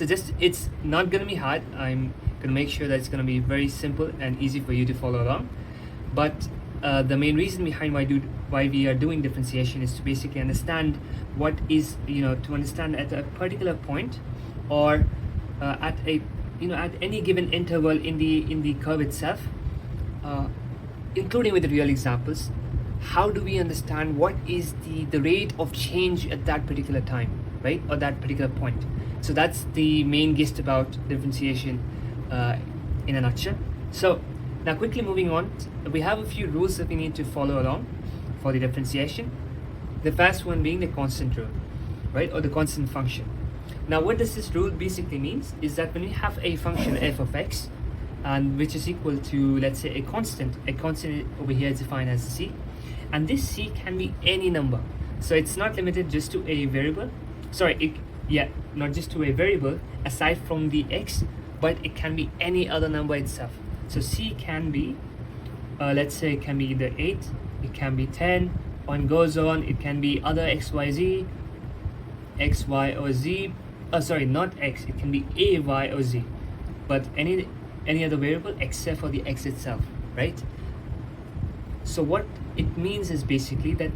So just, it's not going to be hard. I'm going to make sure that it's going to be very simple and easy for you to follow along. But the main reason behind why we are doing differentiation is to basically understand what is, to understand at a particular point, or at a, at any given interval in the curve itself, including with the real examples, how do we understand what is the rate of change at that particular time, right, or that particular point. So that's the main gist about differentiation in a nutshell. So now quickly moving on, we have a few rules that we need to follow along for the differentiation. The first one being the constant rule, right, or the constant function. Now what does this rule basically means is that when we have a function f of x, and which is equal to, let's say, a constant over here is defined as c, and this c can be any number. So it's not limited just to a variable, not just to a variable aside from the x, but it can be any other number itself. So c can be, let's say, it can be either 8, it can be 10, on goes on, it can be other x, y, z, x, y, or z, not x, it can be a, y, or z, but any other variable except for the x itself, right? So what it means is basically that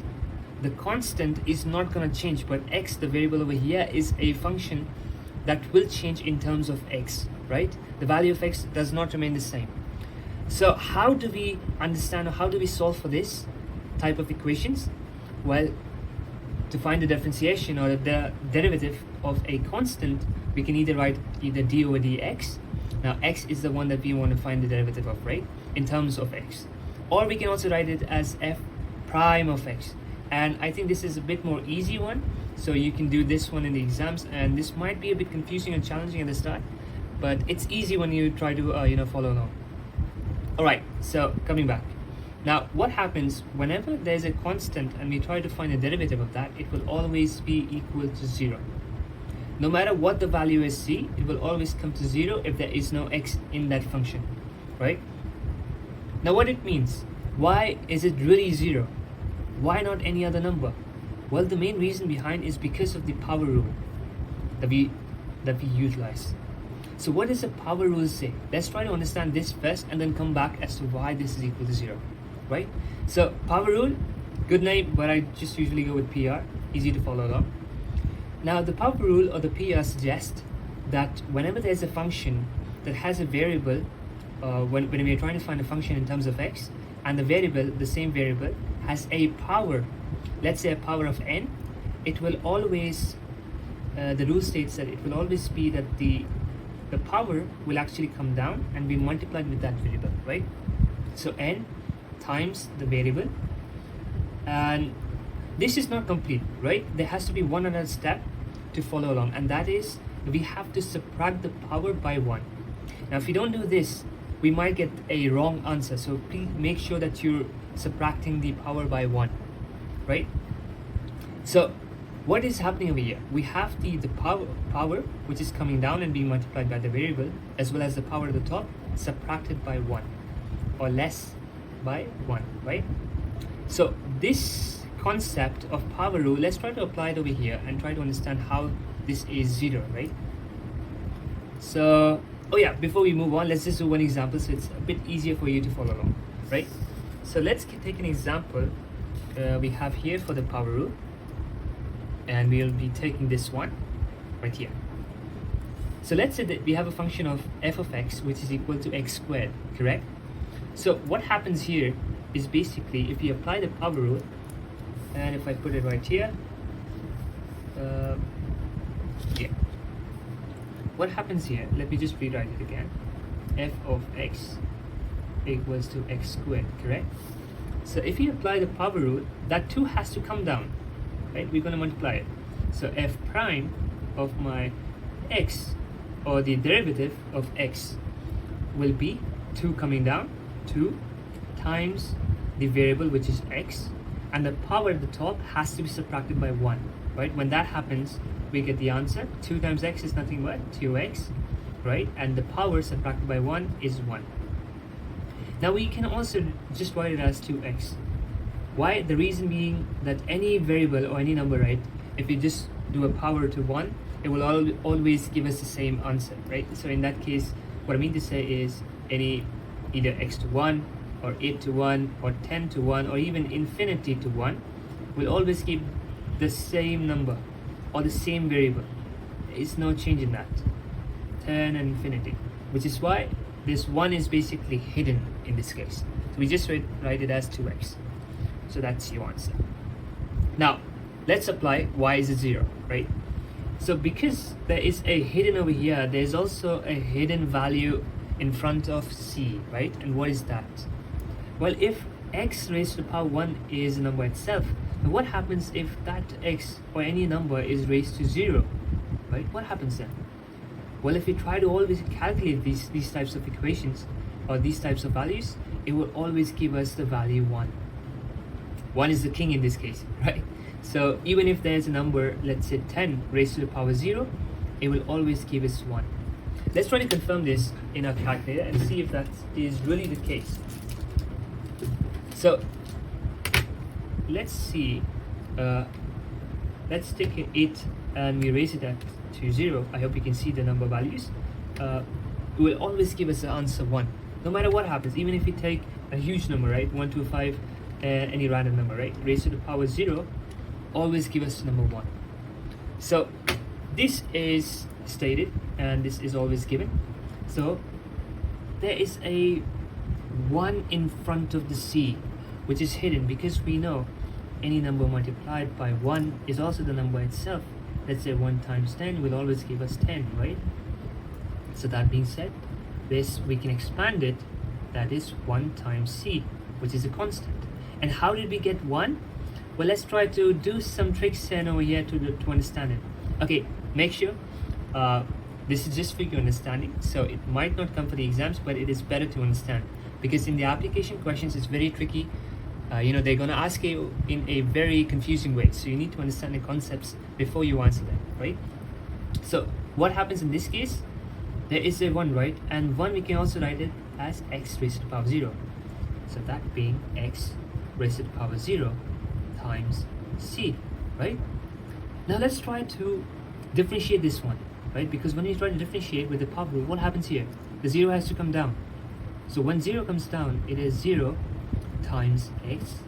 the constant is not going to change, but x, the variable over here, is a function that will change in terms of x, right? The value of x does not remain the same. So how do we understand, or how do we solve for this type of equations? Well, to find the differentiation or the derivative of a constant, we can either write either d over dx. Now x is the one that we want to find the derivative of, right, in terms of x. Or we can also write it as f prime of x. And I think this is a bit more easy one, so you can do this one in the exams, and this might be a bit confusing and challenging at the start, but it's easy when you try to follow along. Alright, so coming back. Now what happens whenever there's a constant and we try to find a derivative of that, it will always be equal to 0. No matter what the value is c, it will always come to 0 if there is no x in that function, right? Now what it means, why is it really 0? Why not any other number? Well, the main reason behind is because of the power rule that we utilize. So what does the power rule say? Let's try to understand this first and then come back as to why this is equal to 0, right? So power rule, good name, but I just usually go with PR, easy to follow along. Now the power rule or the PR suggests that whenever there's a function that has a variable, when we're trying to find a function in terms of x, and the variable, the same variable, has a power, let's say a power of n, it will always, the rule states that it will always be that the power will actually come down and be multiplied with that variable, right? So n times the variable, and this is not complete, right? There has to be one other step to follow along, and that is we have to subtract the power by 1. Now if you don't do this, we might get a wrong answer, so please make sure that you're subtracting the power by 1, right? So what is happening over here? We have the power which is coming down and being multiplied by the variable, as well as the power at the top subtracted by 1 or less by 1, right? So this concept of power rule, let's try to apply it over here and try to understand how this is 0, right? So before we move on, let's just do one example so it's a bit easier for you to follow along, right? So let's take an example we have here for the power rule, and we'll be taking this one right here. So let's say that we have a function of f of x which is equal to x squared, correct? So what happens here is basically if we apply the power rule, and if I put it right here, what happens here, let me just rewrite it again. F of x equals to x squared, correct? So if you apply the power rule, that 2 has to come down, right? We're going to multiply it. So f prime of my x, or the derivative of x, will be 2 coming down, 2 times the variable which is x, and the power at the top has to be subtracted by 1, right? When that happens, we get the answer. 2 times x is nothing but 2x, right? And the power subtracted by 1 is 1. Now we can also just write it as 2x. Why? The reason being that any variable or any number, right, if you just do a power to 1 it will always give us the same answer, right? So in that case, what I mean to say is either x to 1 or 8 to 1 or 10 to 1 or even infinity to 1 will always give the same number or the same variable. There is no change in that, 10 and infinity, which is why this 1 is basically hidden in this case. So we just write it as 2x. So that's your answer. Now let's apply y is a 0, right? So because there is a hidden over here, there's also a hidden value in front of c, right? And what is that? Well, if x raised to the power 1 is a number itself, then what happens if that x or any number is raised to 0, right? What happens then? Well, if we try to always calculate these types of equations or these types of values, it will always give us the value 1. 1 is the king in this case, right? So even if there's a number, let's say 10 raised to the power 0, it will always give us 1. Let's try to confirm this in our calculator and see if that is really the case. So let's see, let's take an 8 and we raise it to 0. I hope you can see the number values. It will always give us the answer 1, no matter what happens. Even if we take a huge number, right, 1, 2, 5, any random number, right, raised to the power 0, always give us number 1. So this is stated and this is always given. So there is a 1 in front of the c, which is hidden because we know any number multiplied by 1 is also the number itself. Let's say 1 times 10 will always give us 10, right? So that being said, this we can expand it. That is 1 times c, which is a constant. And how did we get 1? Well, let's try to do some tricks over here to understand it. Okay, make sure this is just for your understanding, so it might not come for the exams, but it is better to understand, because in the application questions it's very tricky. They're going to ask you in a very confusing way, so you need to understand the concepts before you answer them, right? So what happens in this case? There is a 1, right? And 1 we can also write it as x raised to the power 0. So that being x raised to the power 0 times c, right? Now let's try to differentiate this one, right? Because when you try to differentiate with the power rule, what happens here? The 0 has to come down. So when 0 comes down, it is 0 times x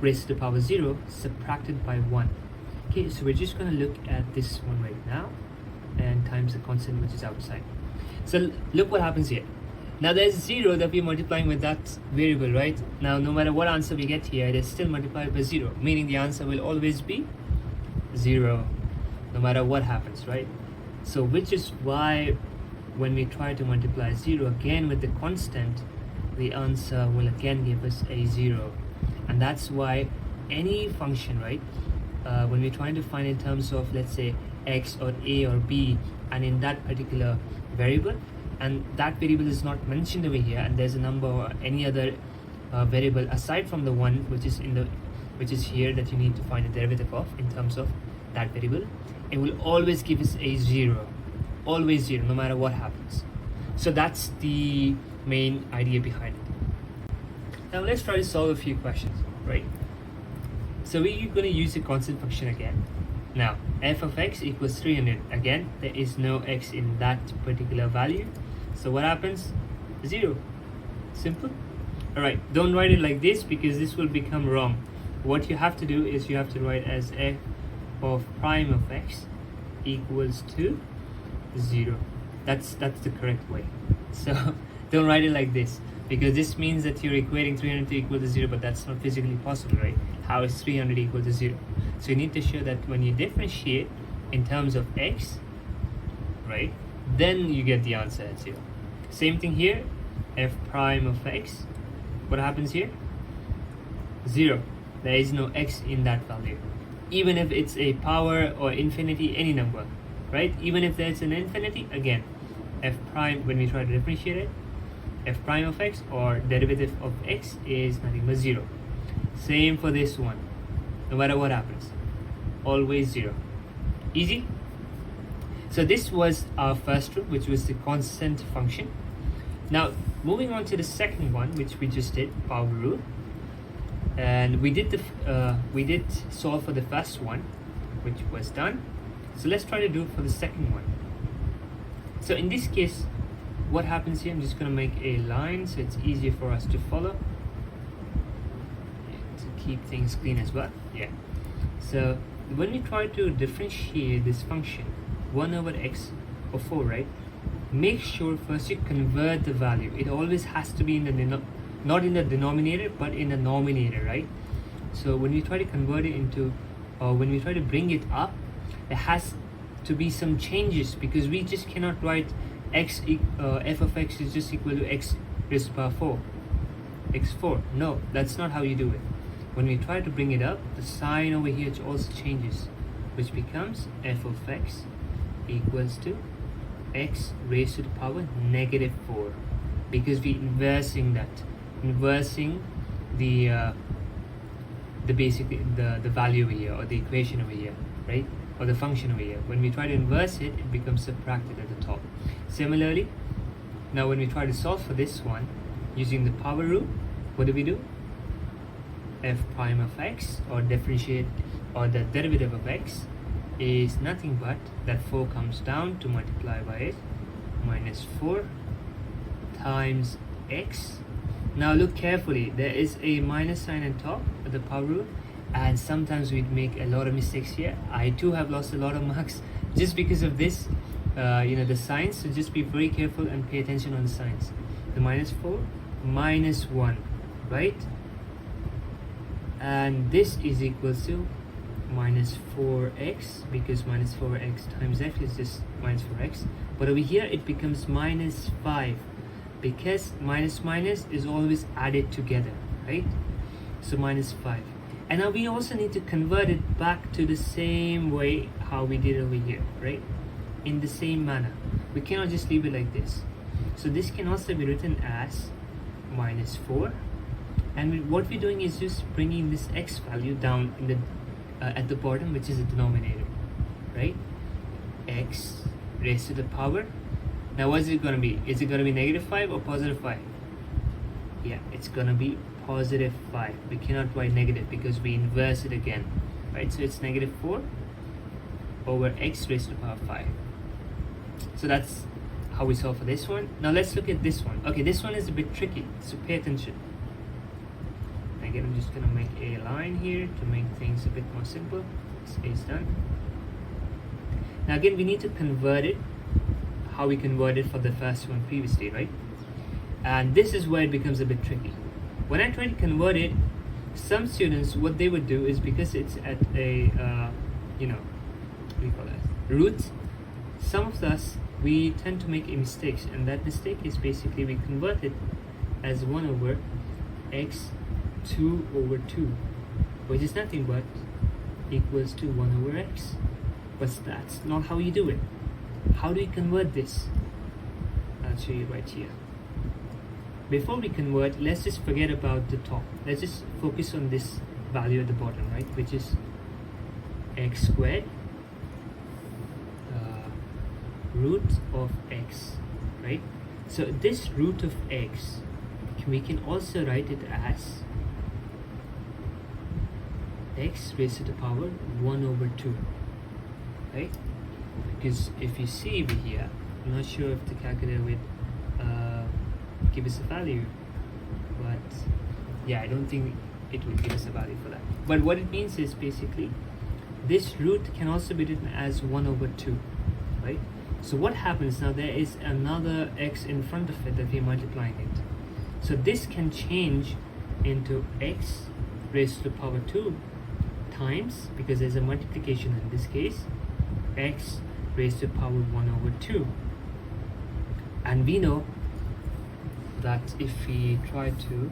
raised to the power 0 subtracted by 1. Okay, so we're just going to look at this one right now and times the constant which is outside. So look what happens here. Now there's 0 that we're multiplying with that variable, right? Now no matter what answer we get here, it is still multiplied by 0, meaning the answer will always be 0 no matter what happens, right? So which is why when we try to multiply 0 again with the constant, the answer will again give us a 0. And that's why any function, right, when we're trying to find in terms of, let's say, x or a or b, and in that particular variable, and that variable is not mentioned over here, and there's a number or any other variable aside from the one which is here that you need to find a derivative of in terms of that variable, it will always give us a 0, always 0 no matter what happens. So that's the main idea behind it. Now let's try to solve a few questions, right? So we're going to use the constant function again. Now f of x equals 300. Again, there is no x in that particular value, so what happens? 0. Simple. Alright, don't write it like this because this will become wrong. What you have to do is you have to write as f of prime of x equals to 0. That's the correct way. So don't write it like this, because this means that you're equating 300 to equal to 0, but that's not physically possible, right? How is 300 equal to 0? So you need to show that when you differentiate in terms of x, right, then you get the answer at 0. Same thing here, f prime of x. What happens here? 0. There is no x in that value. Even if it's a power or infinity, any number, right? Even if there's an infinity, again, f prime, when we try to differentiate it, f prime of x or derivative of x is nothing but 0. Same for this one. No matter what happens, always 0. Easy? So this was our first rule, which was the constant function. Now moving on to the second one, which we just did, power rule, and we did solve for the first one, which was done. So let's try to do it for the second one. So in this case, what happens here, I'm just going to make a line so it's easier for us to follow, to keep things clean as well. Yeah. So when we try to differentiate this function 1 over x or 4, right, make sure first you convert the value. It always has to be in the not in the denominator but in the numerator, right? So when we try to convert it into, or when we try to bring it up, there has to be some changes, because we just cannot write f of x is just equal to x raised to the power 4, x4. No, that's not how you do it. When we try to bring it up, the sign over here also changes, which becomes f of x equals to x raised to the power negative 4, because we're inversing the value over here, or the equation over here, right, or the function over here. When we try to inverse it, it becomes subtracted at the top. Similarly, now when we try to solve for this one using the power rule, what do? F prime of x, or differentiate, or the derivative of x, is nothing but that 4 comes down to multiply by it, minus 4 times x. Now look carefully, there is a minus sign on top of the power rule, and sometimes we make a lot of mistakes here. I too have lost a lot of marks just because of this, the signs. So just be very careful and pay attention on the signs. The minus 4, minus 1, right? And this is equal to minus 4x, because minus 4x times x is just minus 4x. But over here it becomes minus 5, because minus minus is always added together, right? So minus 5. And now we also need to convert it back to the same way how we did over here, right? In the same manner. We cannot just leave it like this. So this can also be written as minus 4. And what we're doing is just bringing this x value down in the at the bottom, which is the denominator, right? X raised to the power. Now what is it going to be? Is it going to be negative 5 or positive 5? Yeah, it's going to be positive 5. We cannot write negative because we inverse it again, right? So it's negative 4 over x raised to the power 5. So that's how we solve for this one. Now let's look at this one. Okay, this one is a bit tricky, so pay attention. Again, I'm just going to make a line here to make things a bit more simple. This is done. Now again, we need to convert it how we converted for the first one previously, right? And this is where it becomes a bit tricky. When I try to convert it, some students, what they would do is, because it's at a what do you call that, root, some of us, we tend to make a mistake, and that mistake is basically we convert it as 1 over x 2 over 2, which is nothing but equals to 1 over x. But that's not how you do it. How do you convert this? I'll show you right here. Before we convert, let's just forget about the top. Let's just focus on this value at the bottom, right, which is x squared root of x, right? So this root of x, we can also write it as x raised to the power 1 over 2, right? Because if you see over here, I'm not sure if the calculator would give us a value, but yeah, I don't think it will give us a value for that. But what it means is basically this root can also be written as 1 over 2, right? So what happens now, there is another x in front of it that we're multiplying it. So this can change into x raised to the power 2 times, because there's a multiplication in this case, x raised to the power 1 over 2. And we know that if we try to,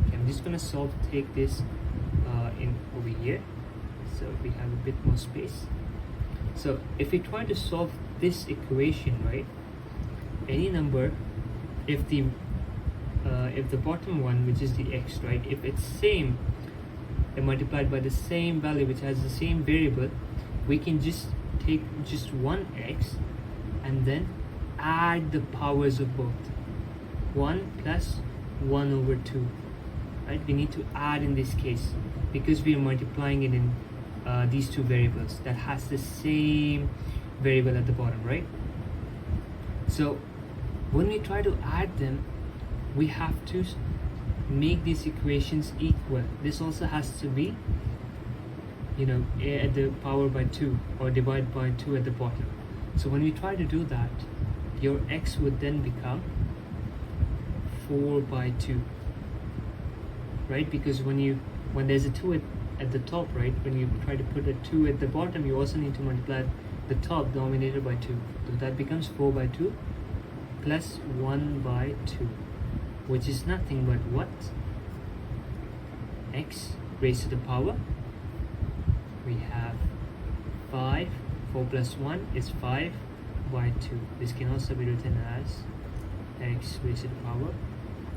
okay, I'm just going to take this in over here, so we have a bit more space. So if we try to solve this equation, right, any number, if the bottom one, which is the x, right, if it's same and multiplied by the same value which has the same variable, we can just take just one x and then add the powers of both. 1 plus 1 over 2, right? We need to add in this case because we are multiplying it in these two variables that has the same variable at the bottom, right? So when we try to add them, we have to make these equations equal. This also has to be, a at the power by 2 or divide by 2 at the bottom. So when we try to do that, your x would then become 4 by 2, right? Because when there's a 2 at the top, right, when you try to put a 2 at the bottom, you also need to multiply the top denominator by 2. So that becomes 4 by 2 plus 1 by 2, which is nothing but what? X raised to the power. We have 5. 4 plus 1 is 5 by 2. This can also be written as x raised to the power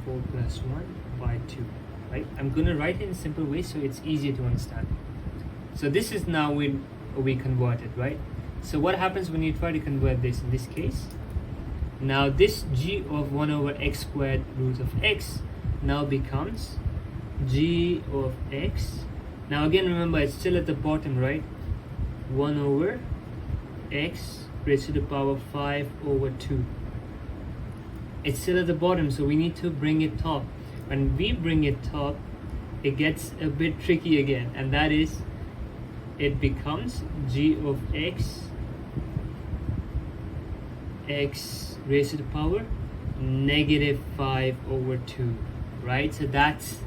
4 plus 1 by 2. Right? I'm going to write it in a simple way so it's easier to understand. So this is now when we convert it, right? So what happens when you try to convert this in this case? Now this g of 1 over x squared root of x now becomes g of x. Now again, remember, it's still at the bottom, right? 1 over x raised to the power 5 over 2. It's still at the bottom, so we need to bring it top. When we bring it top, it gets a bit tricky again, and that is, it becomes g of x raised to the power negative 5 over 2, right? So that's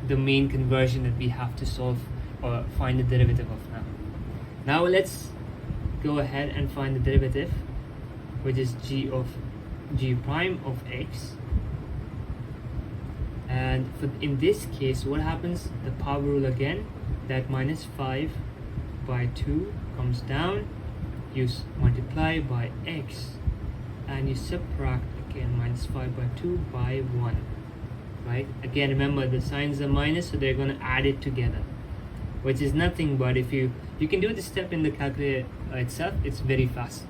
the main conversion that we have to solve or find the derivative of now. Now let's go ahead and find the derivative, which is g prime of x. And in this case, what happens? The power rule again, that minus 5 by 2 comes down, you multiply by x, and you subtract again minus 5 by 2 by 1, right? Again, remember, the signs are minus, so they're going to add it together, which is nothing but, if you can do this step in the calculator itself, it's very fast.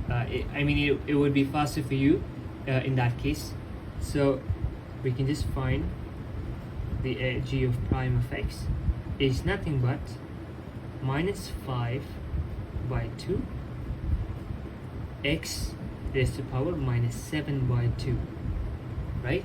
It would be faster for you in that case. So we can just find the g of prime of x is nothing but minus 5 by 2 x raised to the power minus 7 by 2, right?